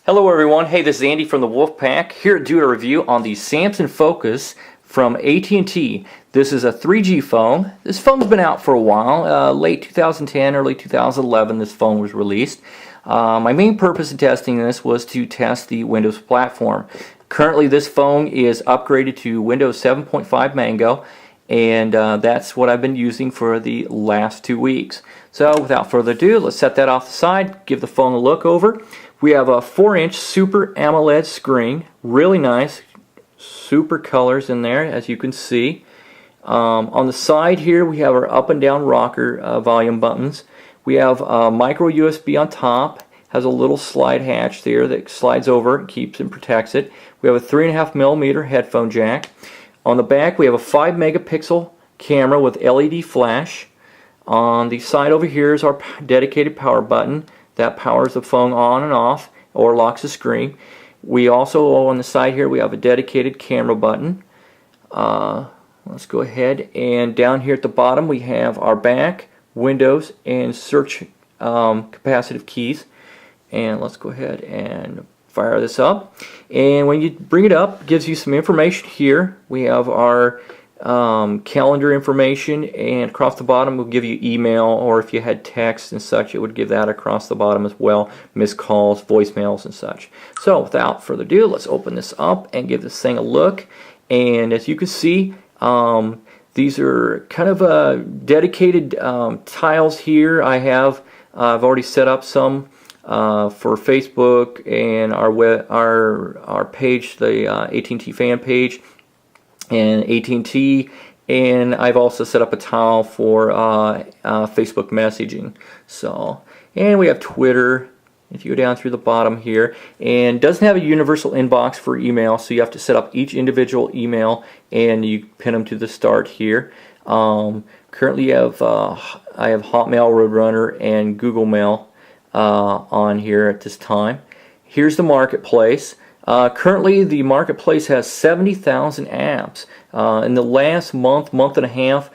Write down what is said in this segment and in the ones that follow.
Hello everyone, hey, this is Andy from the Wolfpack here to do a review on the Samsung Focus from AT&T. This is a 3G phone. This phone's been out for a while. Late 2010, early 2011 this phone was released. My main purpose in testing this was to test the Windows platform. Currently this phone is upgraded to Windows 7.5 Mango, and that's what I've been using for the last 2 weeks. So without further ado, let's set that off the side, give the phone a look over. We have a 4-inch Super AMOLED screen, really nice, super colors in there as you can see. On the side here we have our up and down rocker volume buttons. We have micro USB on top, has a little slide hatch there that slides over, keeps and protects it. We have a 3.5mm headphone jack. On the back we have a 5 megapixel camera with LED flash. On the side over here is our dedicated power button that powers the phone on and off or locks the screen. We also, on the side here, we have a dedicated camera button. Let's go ahead, and down here at the bottom we have our back, Windows, and search capacitive keys. And let's go ahead and fire this up. And when you bring it up, it gives you some information here. We have our calendar information, and across the bottom will give you email, or if you had text and such, it would give that across the bottom as well, missed calls, voicemails and such. So without further ado, let's open this up and give this thing a look. And as you can see, these are kind of dedicated tiles here. I've already set up some for Facebook and our page, the AT&T fan page, and AT&T, and I've also set up a tile for Facebook messaging. So, and we have Twitter if you go down through the bottom here, and doesn't have a universal inbox for email, so you have to set up each individual email and you pin them to the start here. Currently I have Hotmail, Roadrunner, and Google Mail on here at this time. Here's the marketplace. Currently the marketplace has 70,000 apps. In the last month and a half,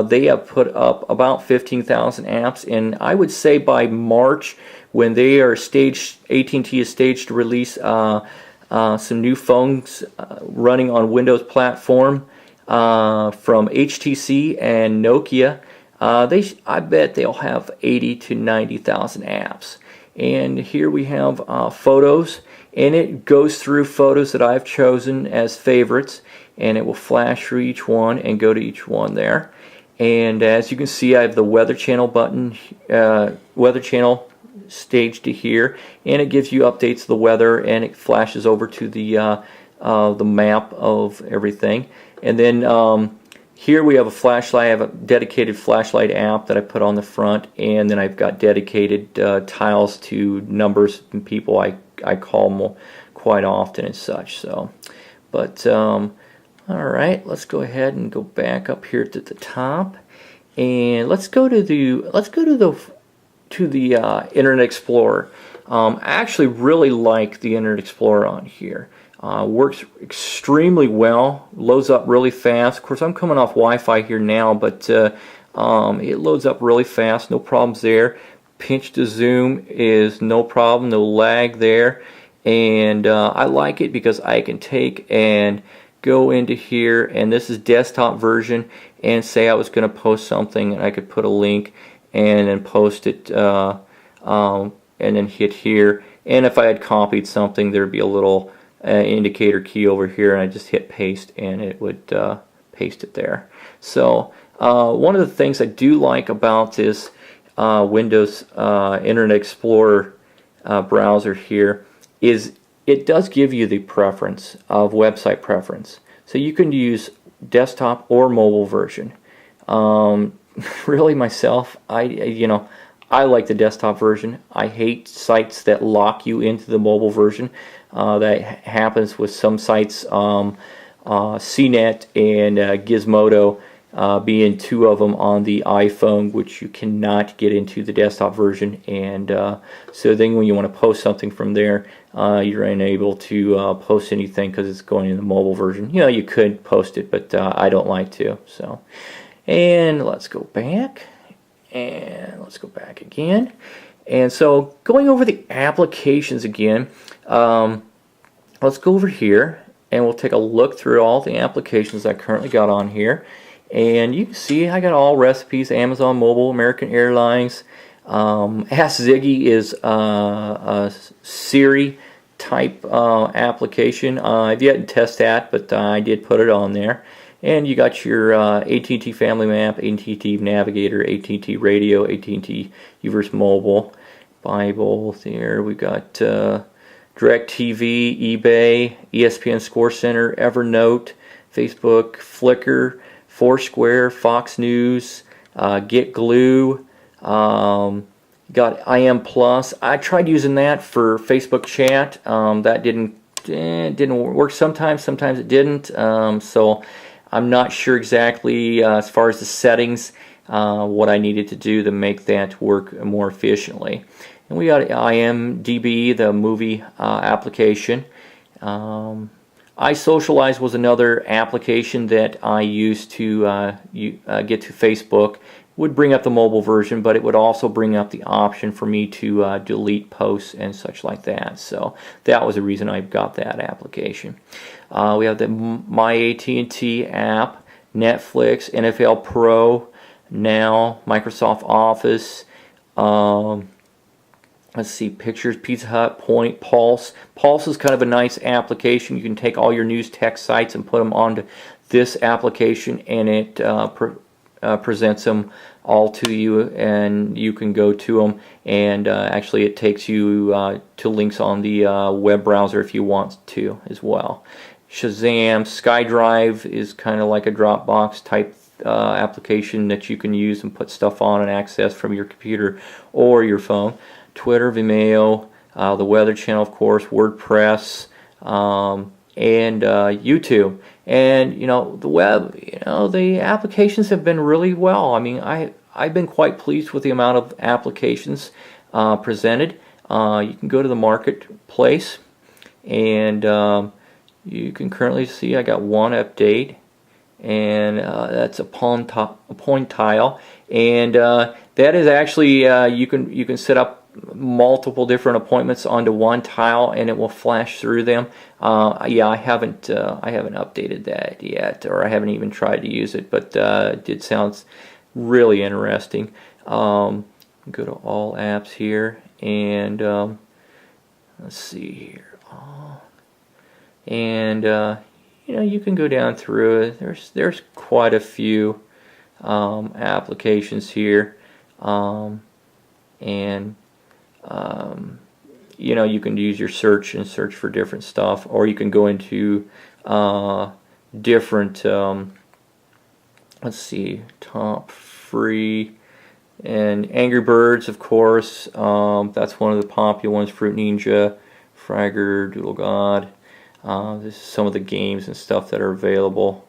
they have put up about 15,000 apps, and I would say by March, when they are staged, AT&T is staged to release some new phones running on Windows platform from HTC and Nokia. I bet they'll have 80 to 90,000 apps. And here we have photos, and it goes through photos that I've chosen as favorites, and it will flash through each one and go to each one there. And as you can see, I have the weather channel button, weather channel staged to here, and it gives you updates of the weather, and it flashes over to the map of everything. And then here we have a flashlight. I have a dedicated flashlight app that I put on the front, and then I've got dedicated tiles to numbers and people I call them quite often and such. So, but all right, let's go ahead and go back up here to the top, and let's go to the Internet Explorer. I actually really like the Internet Explorer on here. Works extremely well, loads up really fast. Of course, I'm coming off Wi-Fi here now, but it loads up really fast, no problems there. Pinch to zoom is no problem, no lag there. And I like it because I can take and go into here, and this is desktop version, and say I was going to post something, and I could put a link and then post it, and then hit here. And if I had copied something, there'd be a little indicator key over here, and I just hit paste, and it would paste it there. So one of the things I do like about this Windows Internet Explorer browser here is it does give you the preference of website preference, so you can use desktop or mobile version. Really myself, I like the desktop version. I hate sites that lock you into the mobile version. That happens with some sites, CNET and Gizmodo being two of them on the iPhone, which you cannot get into the desktop version. And so then when you want to post something from there, you're unable to post anything because it's going in the mobile version. You know, you could post it, but I don't like to. So, and let's go back. And let's go back again. And so going over the applications again, let's go over here and we'll take a look through all the applications I currently got on here. And you can see I got all recipes, Amazon Mobile, American Airlines. Ask Ziggy is a Siri type application. I've yet to test that, but I did put it on there. And you got your AT&T Family Map, AT&T Navigator, AT&T Radio, AT&T Uverse Mobile, Bible there. We got DirecTV, eBay, ESPN Score Center, Evernote, Facebook, Flickr, Foursquare, Fox News, Get Glue. Got IM Plus. I tried using that for Facebook chat. That didn't work sometimes. Sometimes it didn't. So I'm not sure exactly as far as the settings what I needed to do to make that work more efficiently. And we got IMDb, the movie application. iSocialize was another application that I used to get to Facebook. Would bring up the mobile version, but it would also bring up the option for me to delete posts and such like that. So that was the reason I got that application. We have the My AT&T app, Netflix, NFL Pro, Now, Microsoft Office. Let's see, Pictures, Pizza Hut, Point, Pulse. Pulse is kind of a nice application. You can take all your news tech sites and put them onto this application, and it presents them all to you, and you can go to them, and actually it takes you to links on the web browser if you want to as well. Shazam, SkyDrive is kind of like a Dropbox type application that you can use and put stuff on and access from your computer or your phone. Twitter, Vimeo, the Weather Channel, of course, WordPress, and YouTube. And the web, the applications have been really well. I mean, I've been quite pleased with the amount of applications presented. You can go to the marketplace, and you can currently see I got one update, and that's a point tile, and that is actually you can set up multiple different appointments onto one tile, and it will flash through them. Yeah, I haven't updated that yet, or I haven't even tried to use it, but it did sound really interesting. Go to all apps here, and let's see here. And you can go down through it. There's quite a few applications here, and you can use your search and search for different stuff, or you can go into different let's see, top free, and Angry Birds, of course. That's one of the popular ones. Fruit Ninja, Fragger, Doodle God. This is some of the games and stuff that are available,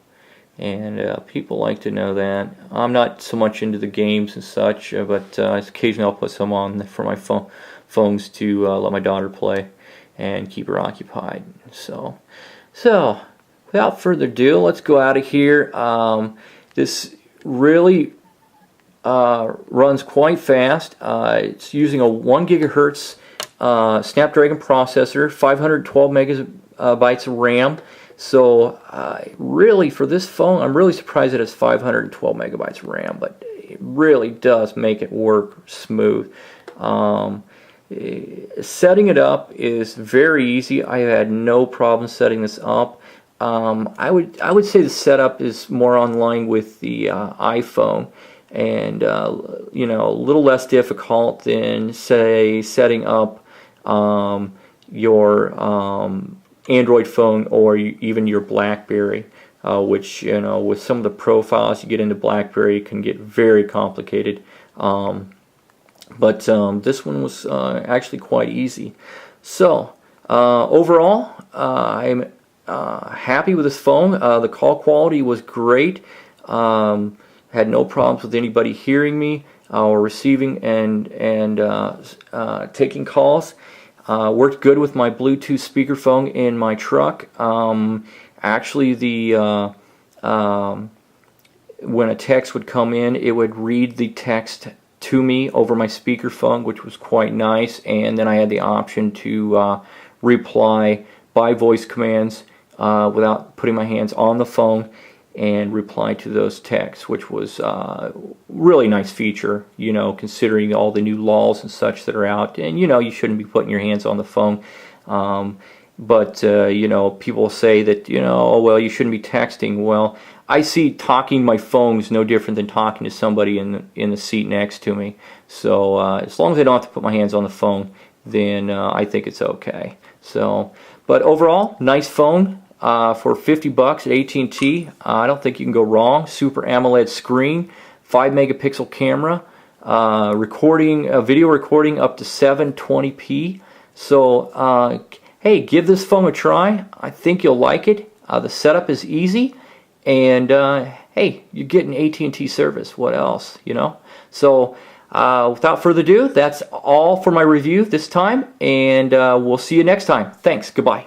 and people like to know that. I'm not so much into the games and such, but occasionally I'll put some on for my phones to let my daughter play and keep her occupied. So without further ado, let's go out of here. This really runs quite fast. It's using a 1 gigahertz Snapdragon processor, 512 megabytes of RAM. So really, for this phone, I'm really surprised that it's 512 megabytes of RAM, but it really does make it work smooth. Setting it up is very easy. I had no problem setting this up. I would say the setup is more in line with the iPhone, and a little less difficult than, say, setting up your Android phone or even your BlackBerry, which with some of the profiles you get into BlackBerry can get very complicated. But this one was actually quite easy. So overall, I'm happy with this phone. The call quality was great. Had no problems with anybody hearing me or receiving and taking calls. Worked good with my Bluetooth speakerphone in my truck. Actually, when a text would come in, it would read the text to me over my speakerphone, which was quite nice. And then I had the option to reply by voice commands without putting my hands on the phone, and reply to those texts, which was really nice feature, you know, considering all the new laws and such that are out. And you know, you shouldn't be putting your hands on the phone. But you know, people say that, you know, oh, well, you shouldn't be texting. Well, I see talking my phone is no different than talking to somebody in the seat next to me. So as long as I don't have to put my hands on the phone, then I think it's okay. So, but overall, nice phone for $50 at AT&T. I don't think you can go wrong. Super AMOLED screen, 5 megapixel camera, video recording up to 720p. So hey, give this phone a try. I think you'll like it. The setup is easy, and hey, you're getting AT&T service. What else, you know? So without further ado, that's all for my review this time, and we'll see you next time. Thanks. Goodbye.